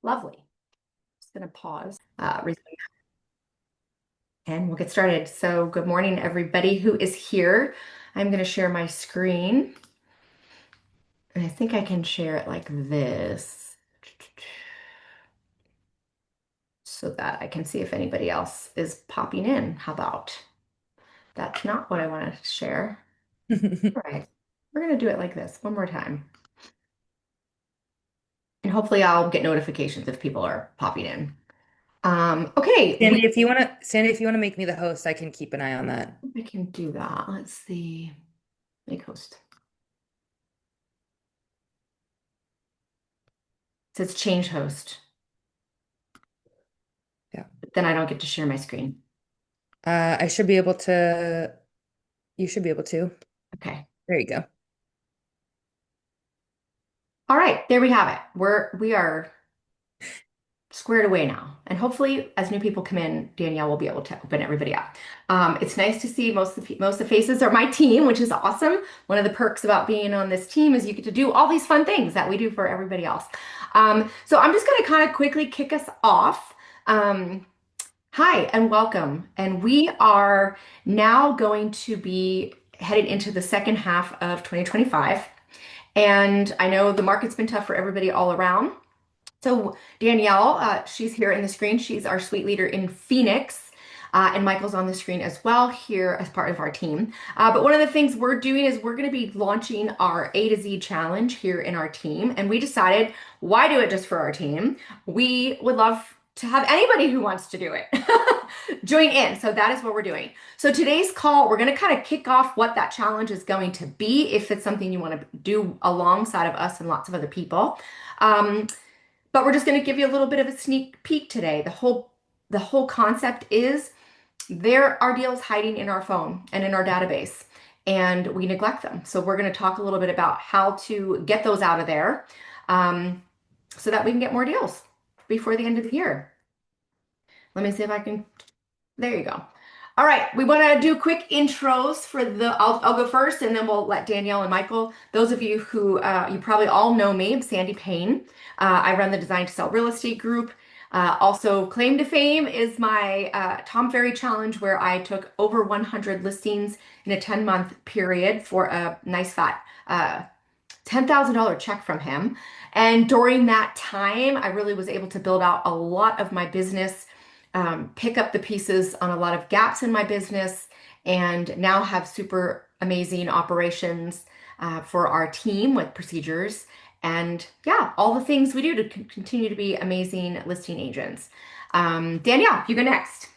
Lovely. Just going to pause, and we'll get started. So, good morning, everybody who is here. I'm going to share my screen, and I think I can share it like this so that I can see if anybody else is popping in. How about that's not what I want to share. All right, we're going to do it like this one more time. And hopefully, I'll get notifications if people are popping in. Okay, Sandy, if you want to make me the host, I can keep an eye on that. I can do that. Let's see. Make host. It says change host. Yeah. But then I don't get to share my screen. I should be able to, you should be able to. Okay. There you go. All right, there we have it. We are squared away now. And hopefully, as new people come in, Danielle will be able to open everybody up. It's nice to see most of the faces are my team, which is awesome. One of the perks about being on this team is you get to do all these fun things that we do for everybody else. So I'm just going to kind of quickly kick us off. Um, Hi and welcome. And we are now going to be headed into the second half of 2025. And I know the market's been tough for everybody all around. So Danielle, she's here in the screen. She's our suite leader in Phoenix. And Michael's on the screen as well here as part of our team. But one of the things we're doing is we're going to be launching our A to Z challenge here in our team. And we decided, why do it just for our team? We would love to have anybody who wants to do it join in. So that is what we're doing. So today's call, we're going to kind of kick off what that challenge is going to be if it's something you want to do alongside of us and lots of other people. Um, but we're just going to give you a little bit of a sneak peek today. The whole concept is there are deals hiding in our phone and in our database, and we neglect them. So we're going to talk a little bit about how to get those out of there, um, so that we can get more deals before the end of the year. Let me see if I can. There you go. All right, we want to do quick intros for the. I'll go first, and then we'll let Danielle and Michael. Those of you who you probably all know me, I'm Sandy Payne. I run the Design to Sell Real Estate Group. Also, claim to fame is my Tom Ferry Challenge, where I took over 100 listings in a 10-month period for a nice fat $10,000 check from him. And during that time, I really was able to build out a lot of my business, pick up the pieces on a lot of gaps in my business, and now have super amazing operations for our team with procedures. And yeah, all the things we do to continue to be amazing listing agents. Danielle, you go next.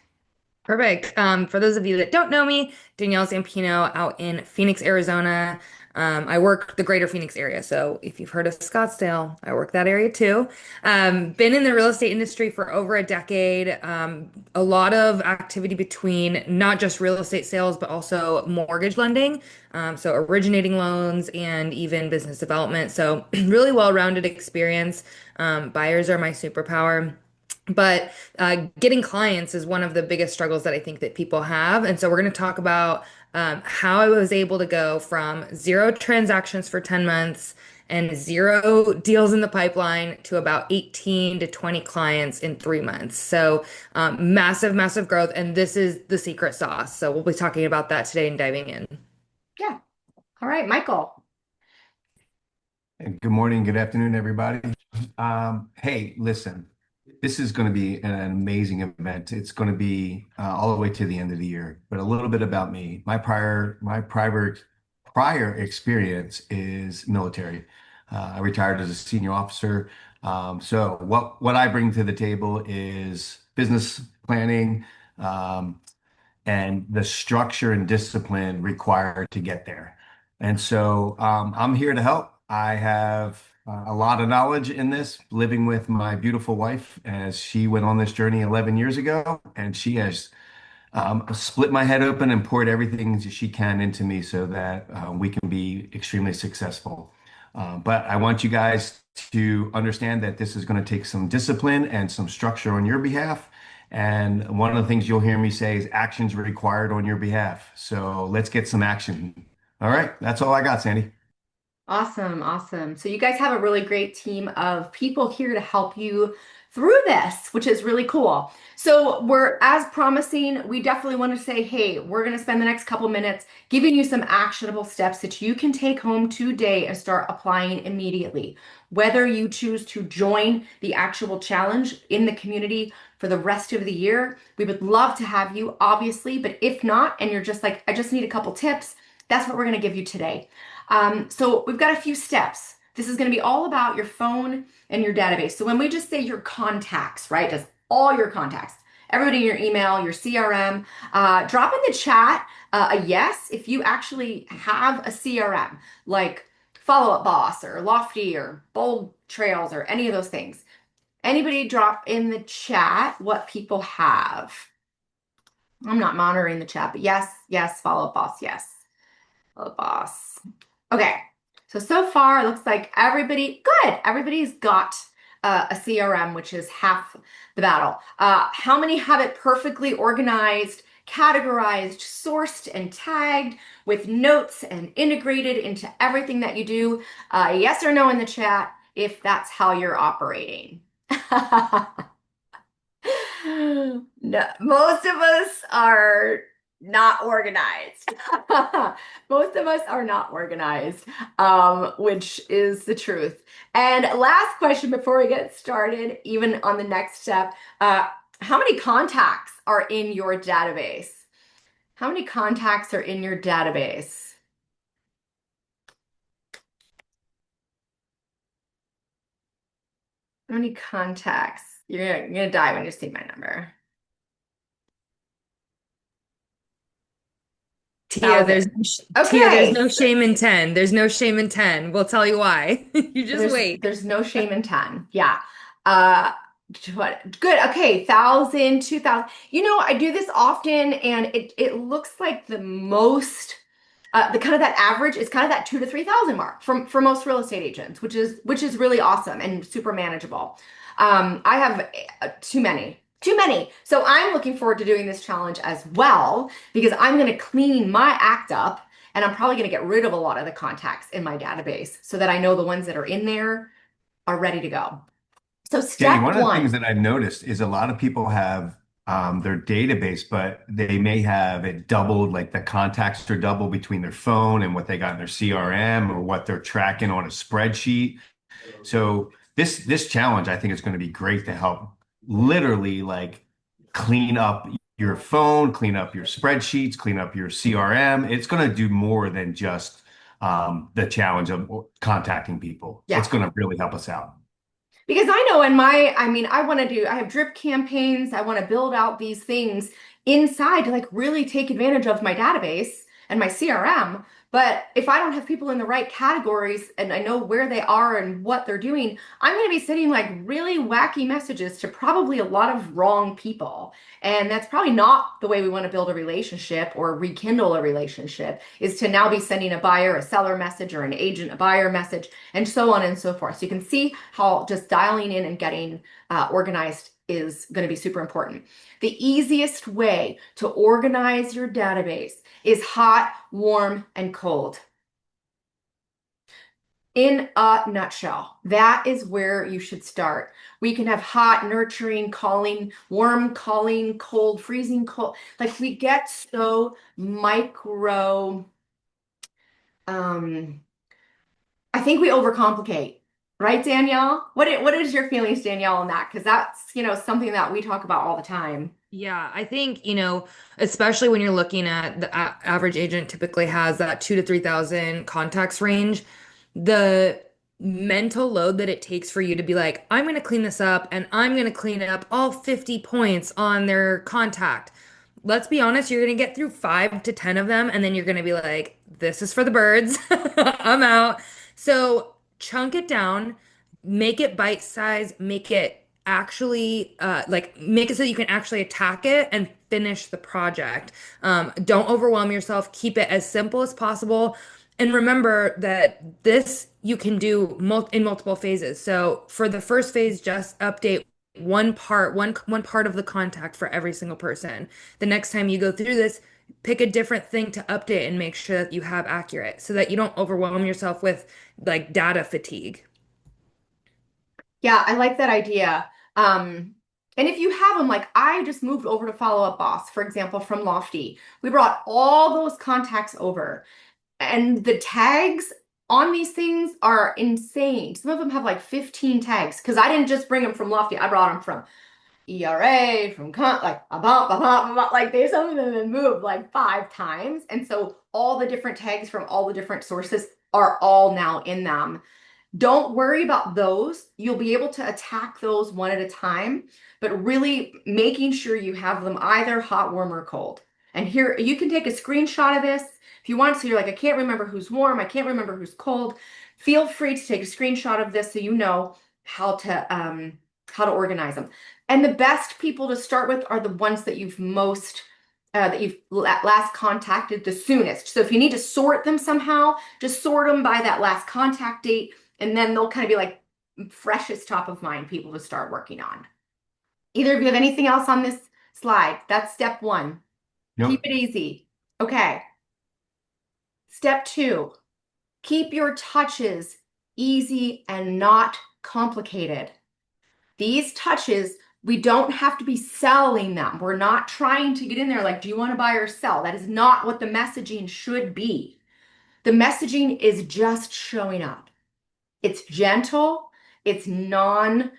Perfect. For those of you that don't know me, Danielle Zampino out in Phoenix, Arizona. I work the greater Phoenix area. So if you've heard of Scottsdale, I work that area too. Been in the real estate industry for over a decade. A lot of activity between not just real estate sales, but also mortgage lending. So originating loans and even business development. So really well-rounded experience. Buyers are my superpower. But getting clients is one of the biggest struggles that I think that people have. And so we're going to talk about how I was able to go from zero transactions for 10 months and zero deals in the pipeline to about 18 to 20 clients in 3 months. So massive, massive growth. And this is the secret sauce. So we'll be talking about that today and diving in. Yeah. All right, Michael. Good morning, good afternoon, everybody. Hey, listen, this is going to be an amazing event. It's going to be all the way to the end of the year. But a little bit about me. My prior experience is military. I retired as a senior officer. So what I bring to the table is business planning, and the structure and discipline required to get there. And so I'm here to help. I have a lot of knowledge in this, living with my beautiful wife as she went on this journey 11 years ago, and she has split my head open and poured everything she can into me so that we can be extremely successful. But I want you guys to understand that this is going to take some discipline and some structure on your behalf. And one of the things you'll hear me say is actions required on your behalf. So let's get some action. All right, that's all I got, Sandy. Awesome, awesome. So you guys have a really great team of people here to help you through this, which is really cool. So we're as promising, we definitely want to say, hey, we're going to spend the next couple minutes giving you some actionable steps that you can take home today and start applying immediately. Whether you choose to join the actual challenge in the community for the rest of the year, we would love to have you, obviously. But if not, and you're just like, I just need a couple tips, that's what we're going to give you today. So we've got a few steps. This is going to be all about your phone and your database. So when we just say your contacts, right? Just all your contacts, everybody in your email, your CRM, drop in the chat a yes if you actually have a CRM like Follow Up Boss or Lofty or Bold Trails or any of those things. Anybody drop in the chat what people have. I'm not monitoring the chat, but yes, yes, Follow Up Boss, yes. Follow Up Boss. Okay, so far it looks like everybody's got a CRM, which is half the battle. How many have it perfectly organized, categorized, sourced, and tagged with notes and integrated into everything that you do? Yes or no in the chat if that's how you're operating. No, most of us are not organized. Most of us are not organized, which is the truth. And last question before we get started, even on the next step, how many contacts are in your database? How many contacts are in your database? How many contacts? You're gonna die when you see my number. Tia, there's Thousand. Tia, there's Okay. no shame in 10. There's no shame in 10. We'll tell you why. You just wait. There's no shame in 10. Yeah. Uh good. Okay, 1,000, 2,000. I do this often and it looks like the most the kind of that average is kind of that 2 to 3,000 mark for most real estate agents, which is really awesome and super manageable. I have too many. Too many. So I'm looking forward to doing this challenge as well because I'm going to clean my act up and I'm probably going to get rid of a lot of the contacts in my database so that I know the ones that are in there are ready to go. So Jenny, step one of the things one. that I've noticed is a lot of people have their database, but they may have it doubled, like the contacts are double between their phone and what they got in their CRM or what they're tracking on a spreadsheet. So this challenge, I think, is going to be great to help literally like clean up your phone, clean up your spreadsheets, clean up your CRM. It's going to do more than just the challenge of contacting people. It's Yeah. going to really help us out. Because I mean, I have drip campaigns. I want to build out these things inside to like really take advantage of my database and my CRM. But if I don't have people in the right categories and I know where they are and what they're doing, I'm going to be sending like really wacky messages to probably a lot of wrong people. And that's probably not the way we want to build a relationship or rekindle a relationship, is to now be sending a buyer a seller message or an agent a buyer message and so on and so forth. So you can see how just dialing in and getting organized is going to be super important. The easiest way to organize your database is hot, warm, and cold. In a nutshell, that is where you should start. We can have hot, nurturing, calling, warm, calling, cold, freezing, cold. Like we get so micro. Um, I think we overcomplicate, right, Danielle? What is your feelings, Danielle, on that? Because that's, something that we talk about all the time. Yeah, I think, especially when you're looking at the average agent typically has that 2 to 3,000 contacts range, the mental load that it takes for you to be like, I'm going to clean this up and I'm going to clean up all 50 points on their contact. Let's be honest, you're going to get through 5 to 10 of them and then you're going to be like, this is for the birds. I'm out. So chunk it down, make it bite size, make it actually like make it so you can actually attack it and finish the project. Don't overwhelm yourself. Keep it as simple as possible. And remember that this you can do in multiple phases. So for the first phase, just update one part of the contact for every single person. The next time you go through this, pick a different thing to update and make sure that you have accurate so that you don't overwhelm yourself with like data fatigue. Yeah, I like that idea. And if you have them, like I just moved over to Follow Up Boss, for example, from Lofty. We brought all those contacts over, and the tags on these things are insane. Some of them have like 15 tags because I didn't just bring them from Lofty. I brought them from ERA, from like like they some of them have moved like 5 times. And so all the different tags from all the different sources are all now in them. Don't worry about those. You'll be able to attack those one at a time, but really making sure you have them either hot, warm, or cold. And here you can take a screenshot of this if you want. So you're like, I can't remember who's warm, I can't remember who's cold. Feel free to take a screenshot of this so you know how to organize them. And the best people to start with are the ones that you've most that you've last contacted the soonest. So if you need to sort them somehow, just sort them by that last contact date, and then they'll kind of be like freshest top of mind people to start working on. Either of you have anything else on this slide? That's step one. Keep Nope. it easy. Okay. Step two, keep your touches easy and not complicated. These touches, we don't have to be selling them. We're not trying to get in there like, do you want to buy or sell? That is not what the messaging should be. The messaging is just showing up. It's gentle, it's non-salesy,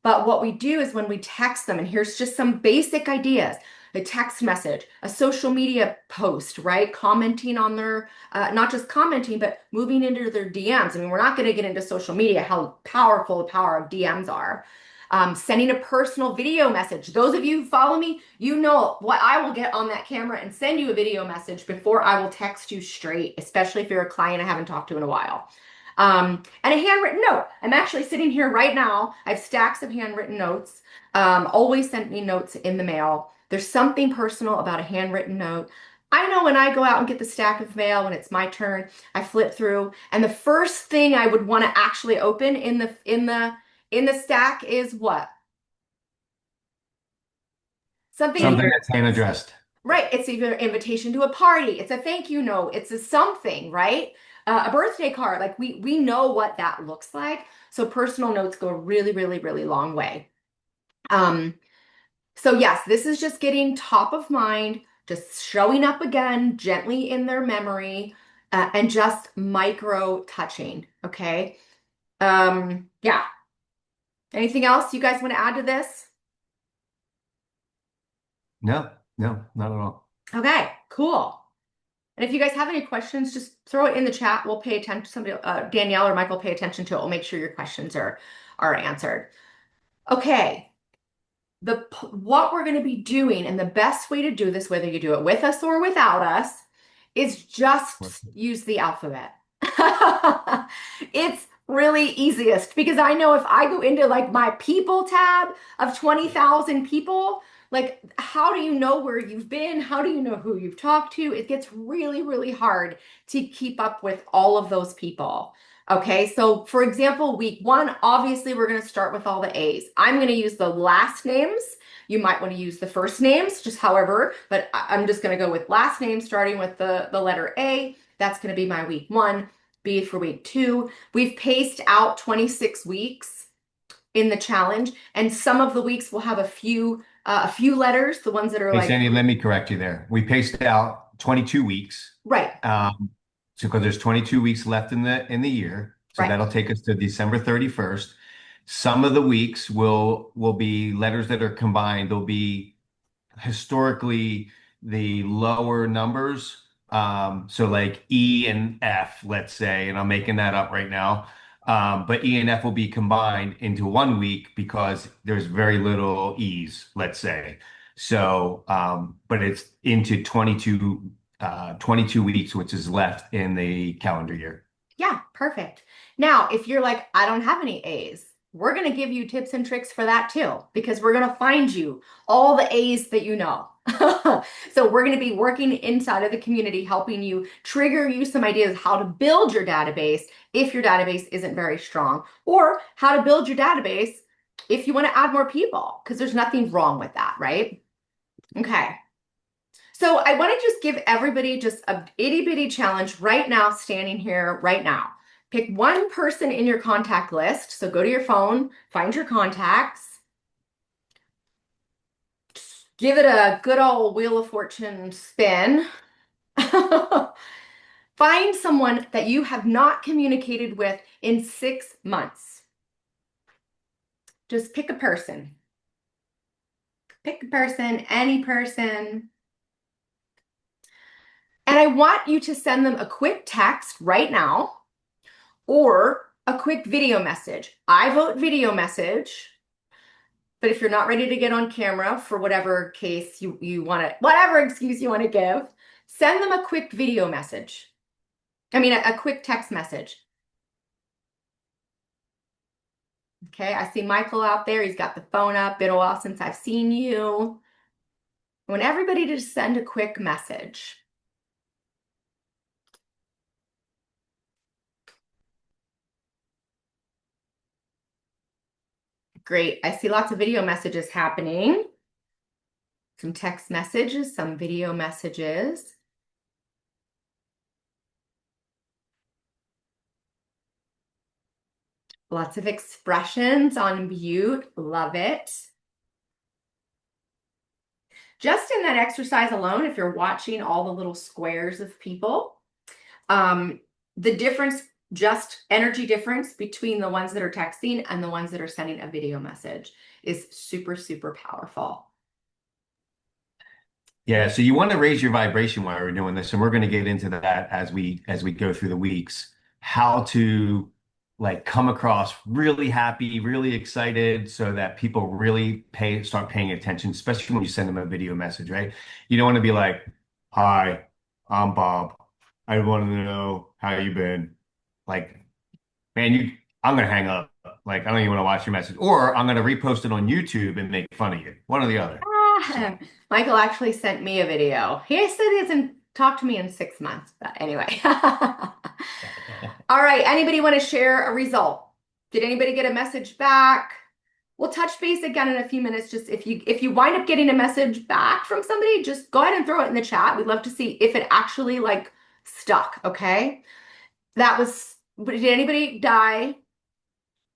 but what we do is when we text them, and here's just some basic ideas: a text message, a social media post, right? Commenting on their, not just commenting, but moving into their DMs. I mean, we're not going to get into social media, how powerful the power of DMs are. Sending a personal video message. Those of you who follow me, you know what I will get on that camera and send you a video message before I will text you straight, especially if you're a client I haven't talked to in a while. And a handwritten note. I'm actually sitting here right now. I have stacks of handwritten notes. Always send me notes in the mail. There's something personal about a handwritten note. I know when I go out and get the stack of mail, when it's my turn, I flip through, and the first thing I would want to actually open in the stack is what? Something, Something that's hand addressed. right? It's either an invitation to a party, it's a thank you note, it's a something, right? A birthday card. Like we know what that looks like. So personal notes go a really, really, really long way. So yes, this is just getting top of mind, just showing up again gently in their memory, and just micro touching. Okay. Yeah. Anything else you guys want to add to this? No, no, not at all. Okay, cool. And if you guys have any questions, just throw it in the chat. We'll pay attention. Somebody, Danielle or Michael, pay attention to it. We'll make sure your questions are answered. Okay. What we're going to be doing, and the best way to do this, whether you do it with us or without us, is just use the alphabet. It's really easiest because I know if I go into like my people tab of 20,000 people, like how do you know where you've been? How do you know who you've talked to? It gets really, really hard to keep up with all of those people. Okay, so for example, week one, obviously we're going to start with all the A's. I'm going to use the last names. You might want to use the first names, just however, but I'm just going to go with last names, starting with the letter A. That's going to be my week one. B for week two. We've paced out 26 weeks in the challenge, and some of the weeks will have a few letters, the ones that are Hey, like, Sandy, let me correct you there. We paced out 22 weeks. right, So because there's 22 weeks left in the year, so right. that'll take us to December 31st. Some of the weeks will be letters that are combined. They'll be historically the lower numbers. So like E and F, let's say, and I'm making that up right now. But E and F will be combined into one week because there's very little E's, let's say. So, but it's into 22 weeks, which is left in the calendar year. Yeah, perfect. Now, if you're like, I don't have any A's, we're going to give you tips and tricks for that too, because we're going to find you all the A's that you know. So we're going to be working inside of the community, helping you trigger you some ideas how to build your database if your database isn't very strong, or how to build your database if you want to add more people, because there's nothing wrong with that, right? Okay. So I want to just give everybody just a itty bitty challenge right now, standing here right now. Pick one person in your contact list. So go to your phone, find your contacts, give it a good old Wheel of Fortune spin. Find someone that you have not communicated with in 6 months. Just pick a person. Pick a person, any person. And I want you to send them a quick text right now or a quick video message. I vote video message, but if you're not ready to get on camera for whatever case you want to, whatever excuse you want to give, send them a quick video message. I mean, a quick text message. Okay, I see Michael out there. He's got the phone up. Been a while since I've seen you. I want everybody to just send a quick message. Great. I see lots of video messages happening. Some text messages, some video messages. Lots of expressions on mute. Love it. Just in that exercise alone, if you're watching all the little squares of people, the difference, just energy difference between the ones that are texting and the ones that are sending a video message is super, super powerful. Yeah, so you want to raise your vibration while we're doing this, and we're going to get into that as we go through the weeks, how to like come across really happy, really excited, so that people really start paying attention, especially when you send them a video message, right? You don't want to be like, "Hi, I'm Bob. I want to know how you been." Like, man, I'm gonna hang up. Like, I don't even want to watch your message, or I'm gonna repost it on YouTube and make fun of you. One or the other. So. Michael actually sent me a video. He said he hasn't talked to me in 6 months, but anyway. All right, anybody want to share a result? Did anybody get a message back? We'll touch base again in a few minutes. Just if you wind up getting a message back from somebody, just go ahead and throw it in the chat. We'd love to see if it actually like stuck, okay? Did anybody die?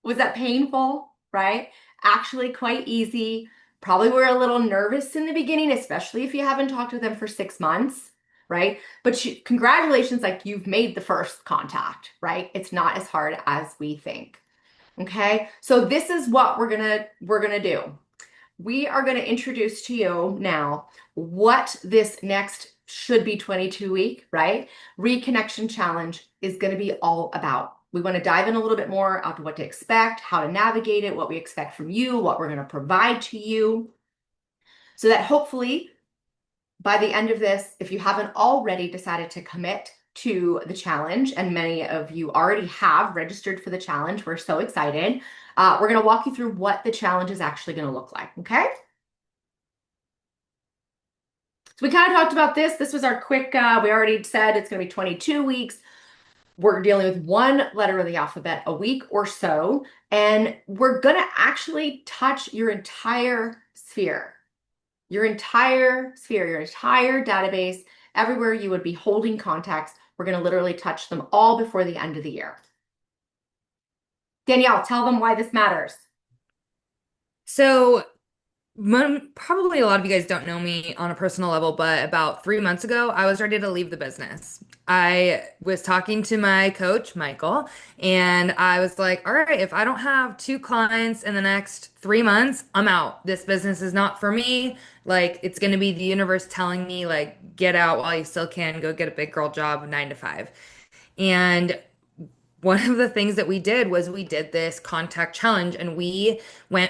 Was that painful, right? Actually quite easy. Probably were a little nervous in the beginning, especially if you haven't talked with them for 6 months, right? But congratulations, like you've made the first contact, right? It's not as hard as we think. Okay, so this is what we're gonna do. We are gonna introduce to you now what this next should be 22-week, right? Reconnection challenge is gonna be all about. We want to dive in a little bit more onto what to expect, how to navigate it, what we expect from you, what we're going to provide to you, so that hopefully by the end of this, if you haven't already decided to commit to the challenge, and many of you already have registered for the challenge, we're so excited. We're going to walk you through what the challenge is actually going to look like, okay? So we kind of talked about this. This was our quick, we already said it's going to be 22 weeks. We're dealing with one letter of the alphabet a week or so, and we're going to actually touch your entire sphere, your entire database, everywhere you would be holding contacts. We're going to literally touch them all before the end of the year. Danielle, tell them why this matters. So probably a lot of you guys don't know me on a personal level, but about 3 months ago, I was ready to leave the business. I was talking to my coach, Michael, and I was like, all right, if I don't have 2 clients in the next 3 months, I'm out. This business is not for me. Like, it's going to be the universe telling me, like, get out while you still can, go get a big girl job 9 to 5. And one of the things that we did was we did this contact challenge, and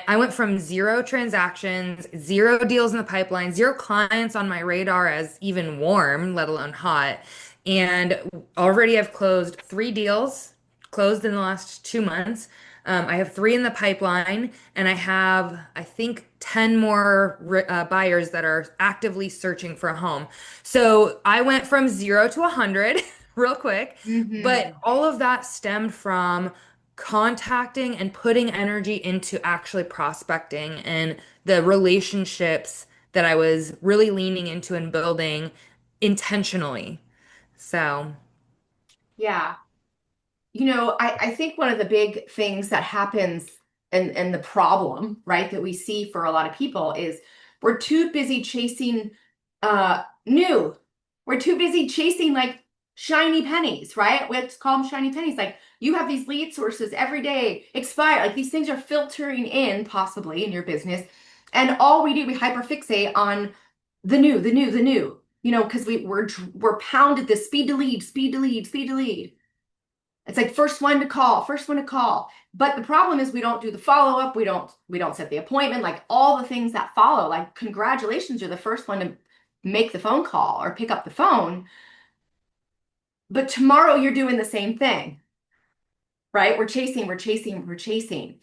I went from 0 transactions, 0 deals in the pipeline, 0 clients on my radar as even warm, let alone hot. And already I've closed 3 deals, closed in the last 2 months. I have 3 in the pipeline, and I have, I think, 10 more buyers that are actively searching for a home. So I went from 0 to 100 real quick, but all of that stemmed from contacting and putting energy into actually prospecting and the relationships that I was really leaning into and building intentionally. So, Yeah. I think one of the big things that happens and the problem, right, that we see for a lot of people is we're too busy chasing new. We're too busy chasing like shiny pennies, right? Let's call them shiny pennies. Like you have these lead sources every day expire. Like these things are filtering in possibly in your business. And all we do, we hyperfixate on the new, the new, the new, because we're pounded this speed to lead, speed to lead, speed to lead. It's like first one to call, first one to call. But the problem is we don't do the follow-up, we don't set the appointment, like all the things that follow. Like congratulations, you're the first one to make the phone call or pick up the phone. But tomorrow you're doing the same thing, right? We're chasing, we're chasing, we're chasing.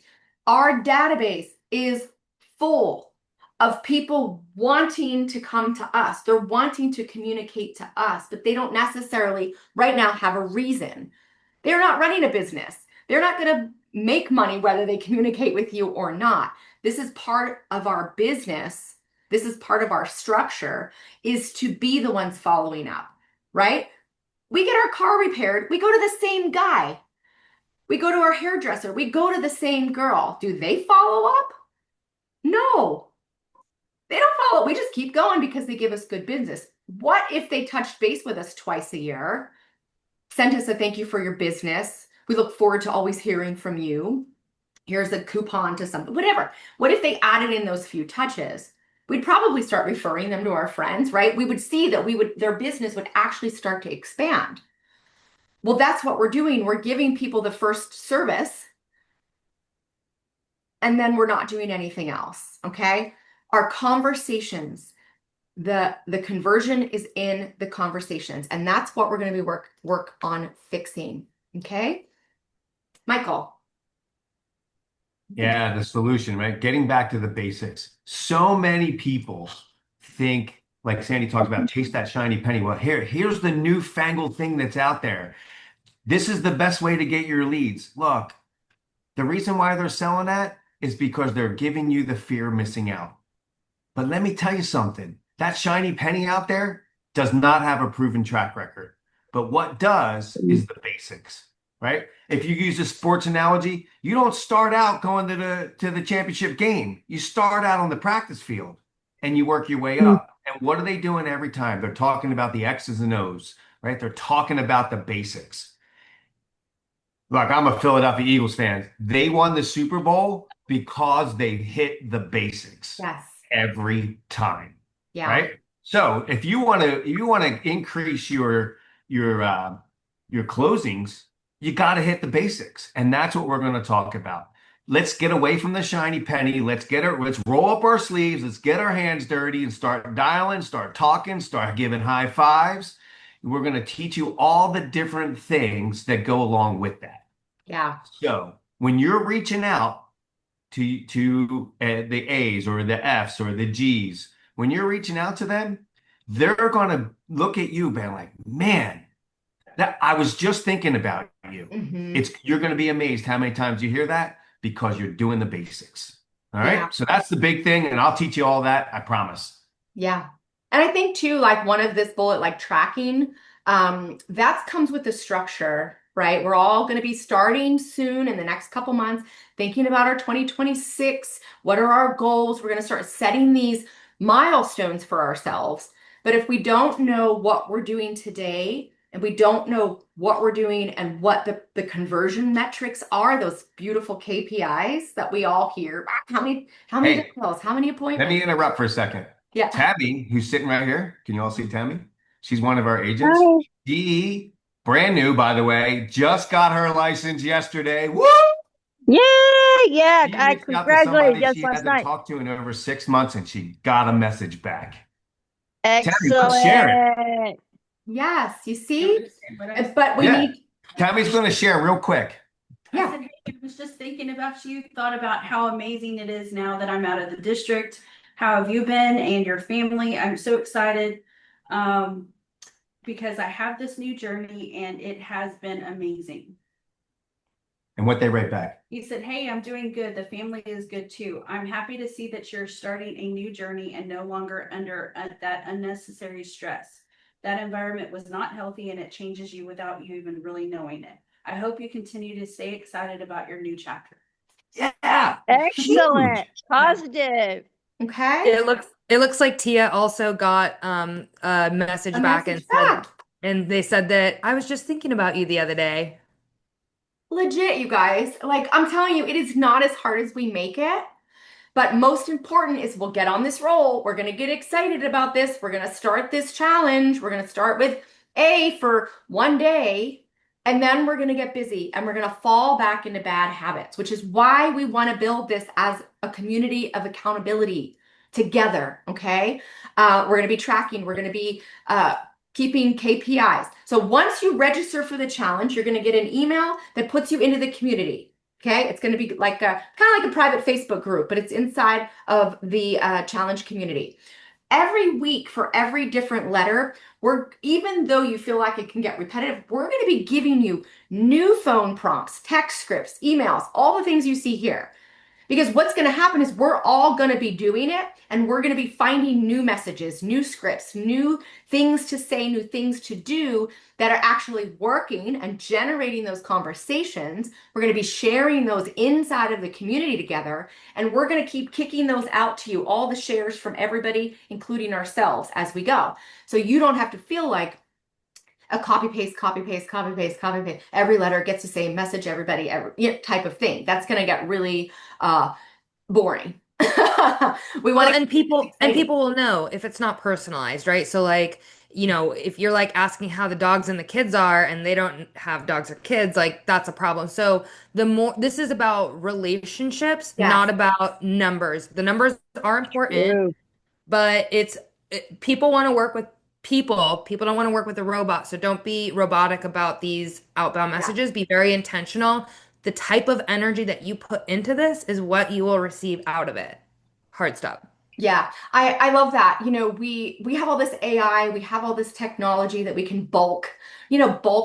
Our database is full of people wanting to come to us. They're wanting to communicate to us, but they don't necessarily right now have a reason. They're not running a business. They're not going to make money whether they communicate with you or not. This is part of our business. This is part of our structure is to be the ones following up, right? We get our car repaired. We go to the same guy. We go to our hairdresser. We go to the same girl. Do they follow up? No, they don't follow. We just keep going because they give us good business. What if they touched base with us twice a year? Sent us a thank you for your business. We look forward to always hearing from you. Here's a coupon to something, whatever. What if they added in those few touches? We'd probably start referring them to our friends, right? We would see that their business would actually start to expand. Well, that's what we're doing. We're giving people the first service and then we're not doing anything else, okay? Our conversations, the conversion is in the conversations, and that's what we're going to be work on fixing. Okay, Michael. Yeah, the solution, right? Getting back to the basics. So many people think, like Sandy talked about, chase that shiny penny. Well, here's the newfangled thing that's out there. This is the best way to get your leads. Look, the reason why they're selling that is because they're giving you the fear of missing out. But let me tell you something. That shiny penny out there does not have a proven track record. But what does is the basics, right? If you use a sports analogy, you don't start out going to the championship game. You start out on the practice field and you work your way up. And what are they doing every time? They're talking about the X's and O's, right? They're talking about the basics. Look, I'm a Philadelphia Eagles fan. They won the Super Bowl because they hit the basics Yes. every time. Yeah. Right. So if you want to increase your closings, you got to hit the basics. And that's what we're going to talk about. Let's get away from the shiny penny. Let's roll up our sleeves. Let's get our hands dirty and start dialing, start talking, start giving high fives. We're going to teach you all the different things that go along with that. Yeah. So when you're reaching out to the A's or the F's or the G's, when you're reaching out to them, they're going to look at you, man, like, man, that I was just thinking about you. You're going to be amazed how many times you hear that because you're doing the basics. All right. Yeah. So that's the big thing. And I'll teach you all that. I promise. Yeah. And I think too, like one of this bullet, like tracking, that comes with the structure, right? We're all going to be starting soon in the next couple months, thinking about our 2026. What are our goals? We're going to start setting these milestones for ourselves. But if we don't know what we're doing today, and we don't know what we're doing and what the conversion metrics are, those beautiful KPIs that we all hear, how many calls, how many appointments? Let me interrupt for a second. Yeah. Tammy, who's sitting right here. Can you all see Tammy? She's one of our agents. Hi. DE, brand new, by the way, just got her license yesterday. Woo! Yeah, She I reached out to congratulated somebody just she last hasn't night. talked to in over 6 months, and she got a message back. Tammy, let's share it. Excellent. Yes, you see? I But we Yeah. need, Tammy's going to share real quick. Yeah. said, hey, I was just thinking about you, thought about how amazing it is now that I'm out of the district. How have you been and your family? I'm so excited because I have this new journey and it has been amazing. And what they write back. He said, hey, I'm doing good. The family is good too. I'm happy to see that you're starting a new journey and no longer under that unnecessary stress. That environment was not healthy and it changes you without you even really knowing it. I hope you continue to stay excited about your new chapter. Yeah. Excellent. Huge. Positive. Okay. It looks like Tia also got a message A back message and said, back. and they said that I was just thinking about you the other day. Legit, you guys. Like, I'm telling you, it is not as hard as we make it. But most important is we'll get on this roll. We're going to get excited about this. We're going to start this challenge. We're going to start with A for one day, and then we're going to get busy and we're going to fall back into bad habits, which is why we want to build this as a community of accountability together. Okay. We're going to be tracking, we're going to be keeping KPIs. So once you register for the challenge, you're going to get an email that puts you into the community. Okay, it's going to be like a kind of like a private Facebook group, but it's inside of the challenge community. Every week for every different letter, even though you feel like it can get repetitive, we're going to be giving you new phone prompts, text scripts, emails, all the things you see here. Because what's going to happen is we're all going to be doing it and we're going to be finding new messages, new scripts, new things to say, new things to do that are actually working and generating those conversations. We're going to be sharing those inside of the community together, and we're going to keep kicking those out to you, all the shares from everybody, including ourselves, as we go. So you don't have to feel like a copy paste, copy paste, copy paste, copy paste. Every letter gets the same message, everybody, type of thing. That's going to get really boring. We want And people will know if it's not personalized, right? So like, if you're like asking how the dogs and the kids are and they don't have dogs or kids, like that's a problem. So this is about relationships, Yes. not about numbers. The numbers are important, True. but people want to work with people. People don't want to work with a robot. So don't be robotic about these outbound messages. Be very intentional. The type of energy that you put into this is what you will receive out of it. Hard stop. Yeah, I love that. We have all this AI, we have all this technology that we can bulk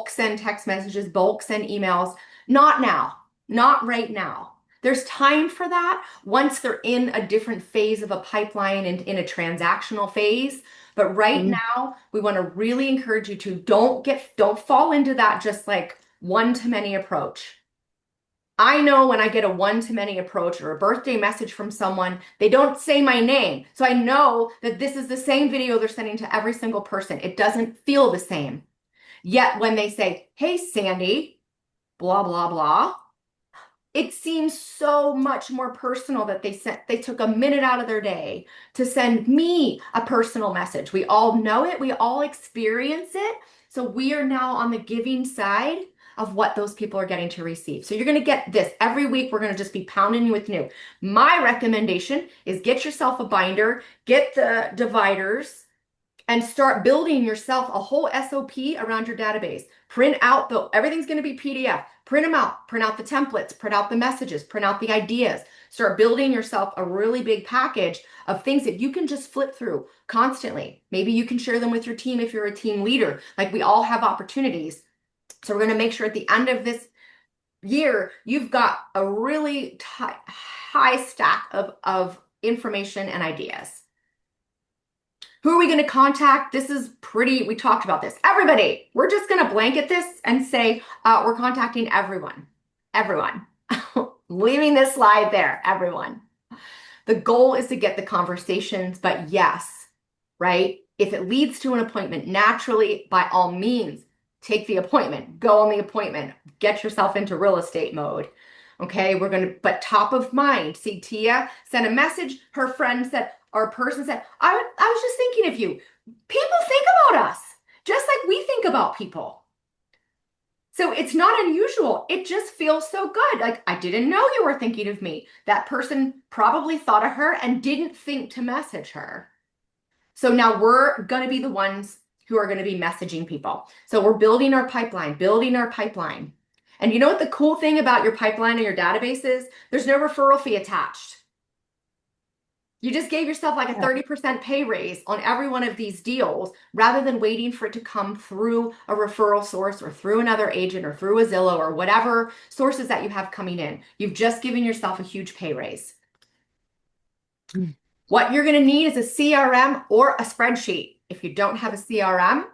send text messages, bulk send emails. Not now, not right now. There's time for that once they're in a different phase of a pipeline and in a transactional phase. But right now, we want to really encourage you to don't fall into that just like one-to-many approach. I know when I get a one-to-many approach or a birthday message from someone, they don't say my name. So I know that this is the same video they're sending to every single person. It doesn't feel the same. Yet when they say, "Hey, Sandy, blah, blah, blah," it seems so much more personal that they took a minute out of their day to send me a personal message. We all know it. We all experience it. So we are now on the giving side of what those people are getting to receive. So you're going to get this every week. We're going to just be pounding you with new. My recommendation is get yourself a binder, get the dividers, and start building yourself a whole SOP around your database. Print out everything's going to be PDF. Print them out. Print out the templates. Print out the messages. Print out the ideas. Start building yourself a really big package of things that you can just flip through constantly. Maybe you can share them with your team if you're a team leader. Like, we all have opportunities. So we're going to make sure at the end of this year, you've got a really high stack of information and ideas. Who are we going to contact? We talked about this. Everybody. We're just going to blanket this and say we're contacting everyone. Everyone. Leaving this slide there. Everyone. The goal is to get the conversations, but yes, right? If it leads to an appointment, naturally, by all means, take the appointment. Go on the appointment. Get yourself into real estate mode. Okay, but top of mind. See, Tia sent a message. Her friend said, or a person said, I was just thinking of you. People think about us just like we think about people. So it's not unusual. It just feels so good. Like, I didn't know you were thinking of me. That person probably thought of her and didn't think to message her. So now we're going to be the ones who are going to be messaging people. So we're building our pipeline. And you know what the cool thing about your pipeline and your database is? There's no referral fee attached. You just gave yourself like a 30% pay raise on every one of these deals rather than waiting for it to come through a referral source or through another agent or through a Zillow or whatever sources that you have coming in. You've just given yourself a huge pay raise. What you're going to need is a CRM or a spreadsheet. If you don't have a CRM,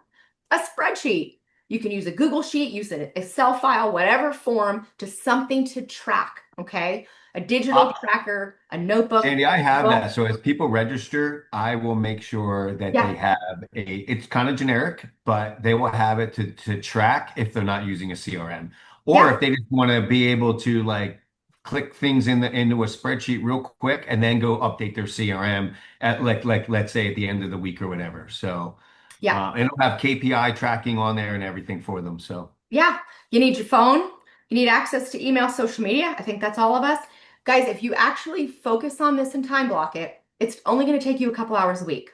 a spreadsheet. You can use a Google Sheet, use an Excel file, whatever form, to something to track, okay? A digital tracker, a notebook. Sandy, I have Well, that. So as people register, I will make sure that they yeah, have it's kind of generic, but they will have it to track if they're not using a CRM. Or yeah, if they just want to be able to like click things into a spreadsheet real quick and then go update their CRM at like let's say at the end of the week or whatever. So yeah. and it'll have KPI tracking on there and everything for them. So Yeah, you need your phone. You need access to email, social media. I think that's all of us. Guys, if you actually focus on this and time block it, it's only going to take you a couple hours a week.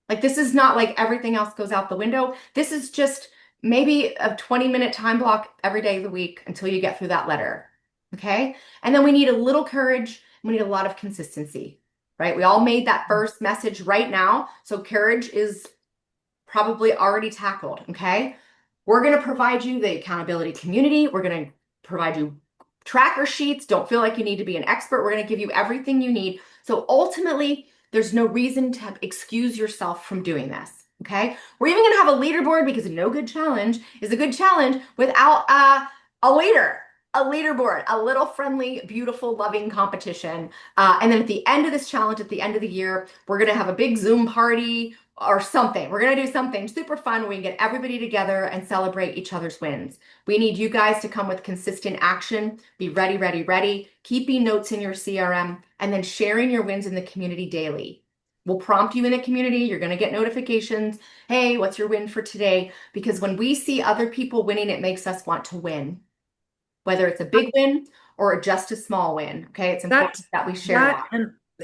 Like, this is not like everything else goes out the window. This is just maybe a 20-minute time block every day of the week until you get through that letter. Okay. And then we need a little courage. We need a lot of consistency, right? We all made that first message right now. So courage is probably already tackled. Okay. We're going to provide you the accountability community. We're going to provide you tracker sheets. Don't feel like you need to be an expert. We're going to give you everything you need. So ultimately, there's no reason to excuse yourself from doing this. Okay. We're even going to have a leaderboard because no good challenge is a good challenge without a leader. A leaderboard, a little friendly, beautiful, loving competition. And then at the end of this challenge, at the end of the year, we're going to have a big Zoom party or something. We're going to do something super fun where we can get everybody together and celebrate each other's wins. We need you guys to come with consistent action, be ready, ready, ready, keeping notes in your CRM, and then sharing your wins in the community daily. We'll prompt you in the community. You're going to get notifications. Hey, what's your win for today? Because when we see other people winning, it makes us want to win, whether it's a big win or just a small win. Okay. It's important that we share that.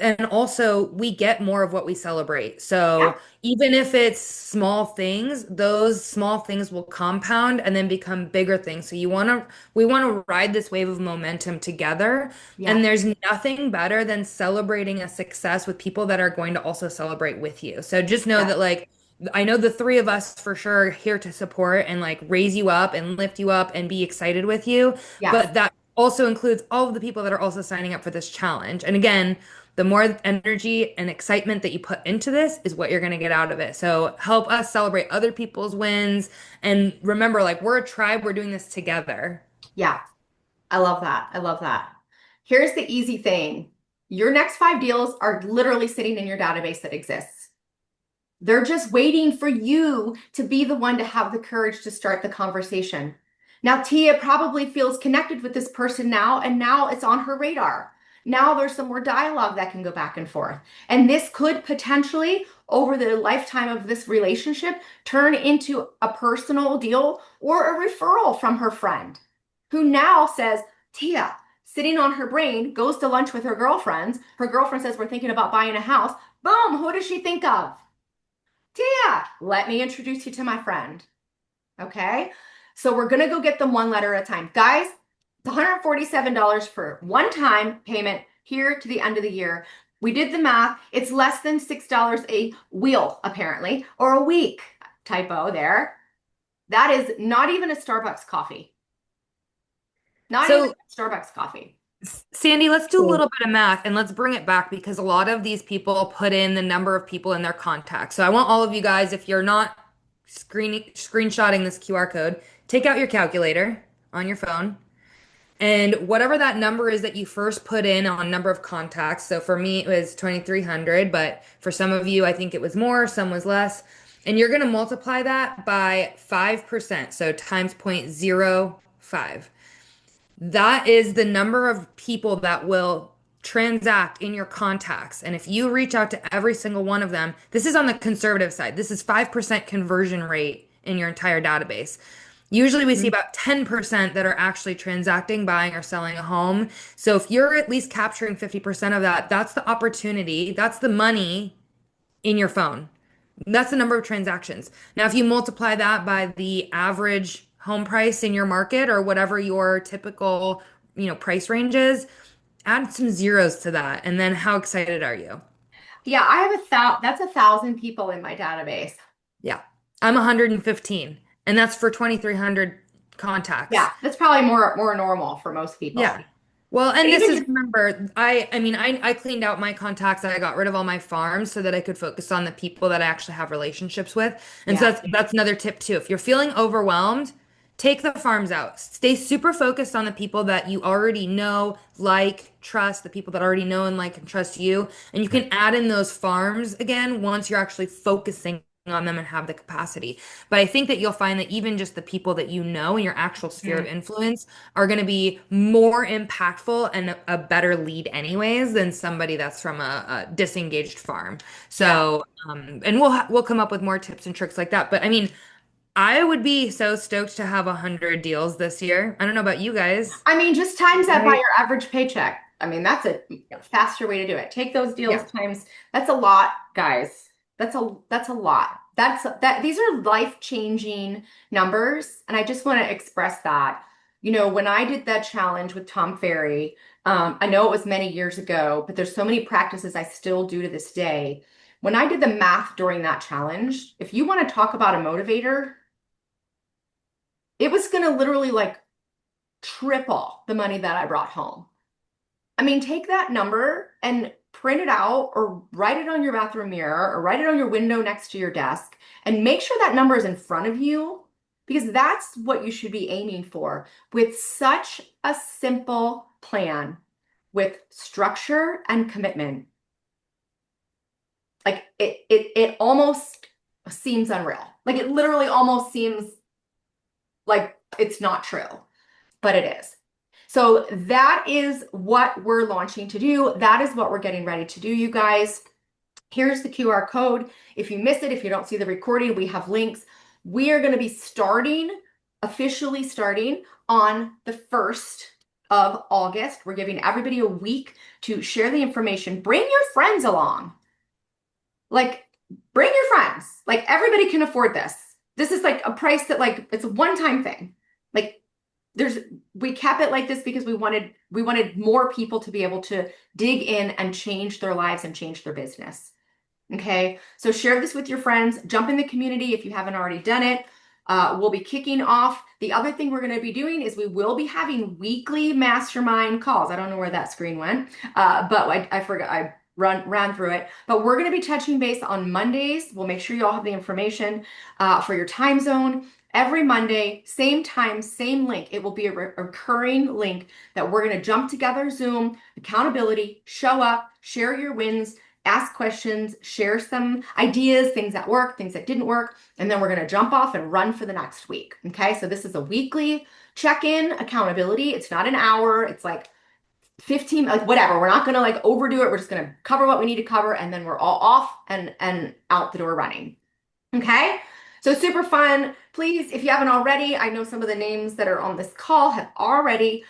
And also we get more of what we celebrate. Yeah. So even if it's small things, those small things will compound and then become bigger things. So we want to ride this wave of momentum together. Yeah. And there's nothing better than celebrating a success with people that are going to also celebrate with you. So just know Yeah. that like I know the three of us for sure are here to support and like raise you up and lift you up and be excited with you. Yes. But that also includes all of the people that are also signing up for this challenge. And again, the more energy and excitement that you put into this is what you're going to get out of it. So help us celebrate other people's wins. And remember, like, we're a tribe, we're doing this together. Yeah. I love that. I love that. Here's the easy thing. Your next 5 deals are literally sitting in your database that exists. They're just waiting for you to be the one to have the courage to start the conversation. Now, Tia probably feels connected with this person now, and now it's on her radar. Now there's some more dialogue that can go back and forth. And this could potentially, over the lifetime of this relationship, turn into a personal deal or a referral from her friend, who now says, Tia, sitting on her brain, goes to lunch with her girlfriends. Her girlfriend says, we're thinking about buying a house. Boom, who does she think of? Tia, let me introduce you to my friend. Okay, so we're gonna go get them one letter at a time. Guys, it's $147 for one-time payment here to the end of the year. We did the math. It's less than $6 a wheel, apparently, or a week. Typo there. That is not even a Starbucks coffee. Not even a Starbucks coffee. Sandy, let's do a little bit of math and let's bring it back because a lot of these people put in the number of people in their contacts. So I want all of you guys, if you're not screenshotting this QR code, take out your calculator on your phone. And whatever that number is that you first put in on number of contacts. So for me, it was 2,300, but for some of you, I think it was more, some was less. And you're going to multiply that by 5%. So times 0.05. That is the number of people that will transact in your contacts. And if you reach out to every single one of them, this is on the conservative side. This is 5% conversion rate in your entire database. Usually we see about 10% that are actually transacting, buying or selling a home. So if you're at least capturing 50% of that, that's the opportunity, that's the money in your phone. That's the number of transactions. Now, if you multiply that by the average home price in your market or whatever your typical, price range is, add some zeros to that. And then how excited are you? Yeah, I have that's 1,000 people in my database. Yeah. I'm 115, and that's for 2,300 contacts. Yeah, that's probably more normal for most people. Yeah. Well, and this Even is just, remember, I mean, I cleaned out my contacts. I got rid of all my farms so that I could focus on the people that I actually have relationships with. And so yeah. that's another tip too. If you're feeling overwhelmed, take the farms out. Stay super focused on the people that you already know, like, trust, the people that already know and like and trust you. And you Okay. can add in those farms again once you're actually focusing on them and have the capacity. But I think that you'll find that even just the people that you know in your actual sphere of Mm. influence are going to be more impactful and a better lead anyways than somebody that's from a disengaged farm. Yeah. So, and we'll come up with more tips and tricks like that. But I mean, I would be so stoked to have 100 deals this year. I don't know about you guys. I mean, just times that by Right. your average paycheck. I mean, that's a faster way to do it. Take those deals Yeah. times. That's a lot, guys. That's a lot. These are life-changing numbers, and I just want to express that. When I did that challenge with Tom Ferry, I know it was many years ago, but there's so many practices I still do to this day. When I did the math during that challenge, if you want to talk about a motivator, it was going to literally like triple the money that I brought home. I mean, take that number and print it out or write it on your bathroom mirror or write it on your window next to your desk and make sure that number is in front of you because that's what you should be aiming for with such a simple plan with structure and commitment. Like it almost seems unreal. Like it literally almost seems like it's not true, but it is. So that is what we're launching to do. That is what we're getting ready to do, you guys. Here's the QR code. If you miss it, if you don't see the recording, we have links. We are going to be officially starting on the 1st of August. We're giving everybody a week to share the information. Bring your friends along. Like, bring your friends. Like, everybody can afford this. This is like a price that like it's a one-time thing. Like we kept it like this because we wanted more people to be able to dig in and change their lives and change their business. Okay, so share this with your friends, jump in the community if you haven't already done it. We'll be kicking off. The other thing we're going to be doing is we will be having weekly mastermind calls. I don't know where that screen went, but I forgot. I ran through it. But we're going to be touching base on Mondays. We'll make sure you all have the information for your time zone. Every Monday, same time, same link. It will be a recurring link that we're going to jump together, Zoom, accountability, show up, share your wins, ask questions, share some ideas, things that work, things that didn't work, and then we're going to jump off and run for the next week. Okay, so this is a weekly check-in accountability. It's not an hour, it's like 15, like whatever. We're not going to like overdo it. We're just going to cover what we need to cover, and then we're all off and out the door running. Okay, so super fun. Please, if you haven't already, I know some of the names that are on this call have already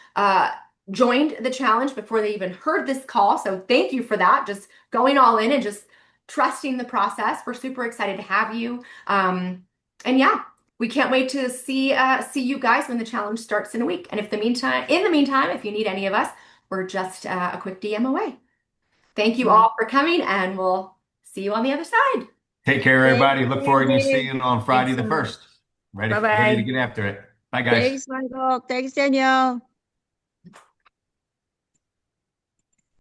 joined the challenge before they even heard this call. So thank you for that. Just going all in and just trusting the process. We're super excited to have you. And yeah, we can't wait to see you guys when the challenge starts in a week. And in the meantime, if you need any of us, we're just a quick DM away. Thank you all for coming, and we'll see you on the other side. Take care, everybody. Look forward to Thanks, seeing you on Friday Thanks the so much. 1st. Ready to Bye-bye. get after it. Bye, guys. Michael. Thanks, Danielle.